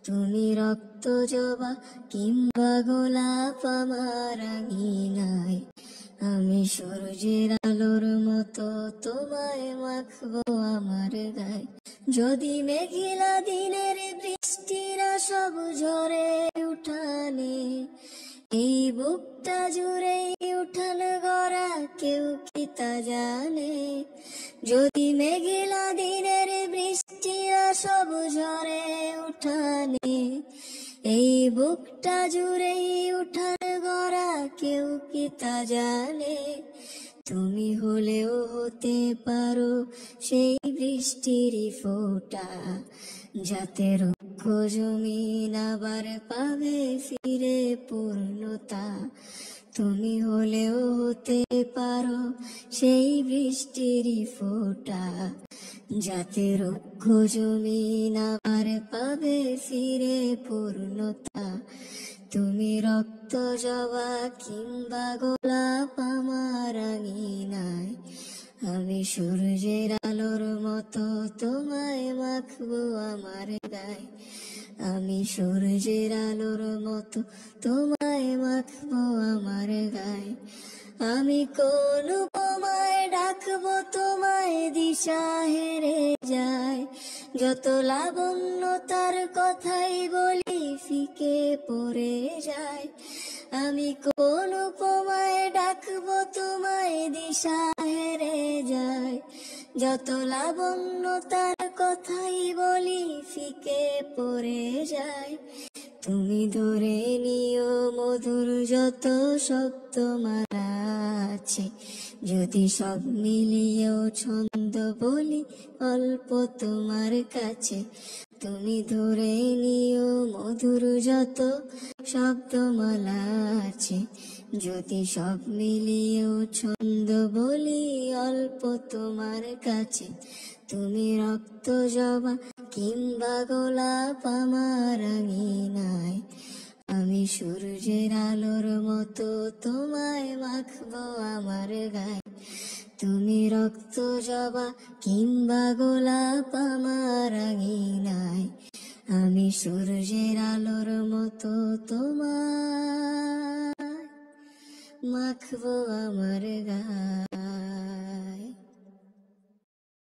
তুমি রক্ত জবা কিংবা গোলাপ আমার আঙিনায়, আমি সূর্যের আলোর মতো তোমায় মাখবো আমার গায়ে। যদি মেঘলা দিনের বৃষ্টিরা সব ঝরে উঠানে, এই বুকটা জুড়ে উঠান গড়া কেউ কি তা জানে। যদি মেঘলা দিনের বৃষ্টিরা সব ঝরে উঠানে, এই বুকটা জুড়ে উঠান গড়া কেউ কি তা জানে। তুমি হলেও হতে পারো সেই বৃষ্টিরই ফোঁটা, যাতে রুক্ষ জমিন আবার পাবে ফিরে পূর্ণতা। তুমি হলেও হতে পারো সেই বৃষ্টিরই ফোঁটা, যাতে রুক্ষ জমিন আবার পাবে ফিরে পূর্ণতা। তুমি রক্ত জবা কিংবা গোলাপ আমার আঙিনায়, আমি সূর্যের আলোর মতো তোমায় মাখবো আমার গায়ে। আমি সূর্যের আলোর মতো তোমায় মাখবো আমার গায়ে। আমি কোন উপমায় ডাকবো তোমায় দিশা হেরে যায়, যত লাবণ্য তার কথাই বলি ফিকে পড়ে যায়। আমি কোন উপমায় ডাকবো তোমায় দিশা হেরে যায়, যত লাবণ্য তার কথাই বলি ফিকে পড়ে যায়। তুমি ধরে নিও মধুর যত শব্দমালা আছে, যদি সব মিলিয়েও ছন্দ বলি অল্প তোমার কাছে। তুমি ধরে নিও মধুর যত শব্দমালা আছে, যদি সব মিলিয়েও ছন্দ বলি অল্প তোমার কাছে। তুমি রক্ত জবা কিংবা গোলাপ আমার আঙিনায়, আমি সূর্যের আলোর মতো তোমায় মাখবো আমার গায়ে। তুমি রক্ত জবা কিংবা গোলাপ আমার আঙিনায়, আমি সূর্যের আলোর মতো তোমায় মাখবো আমার গায়ে।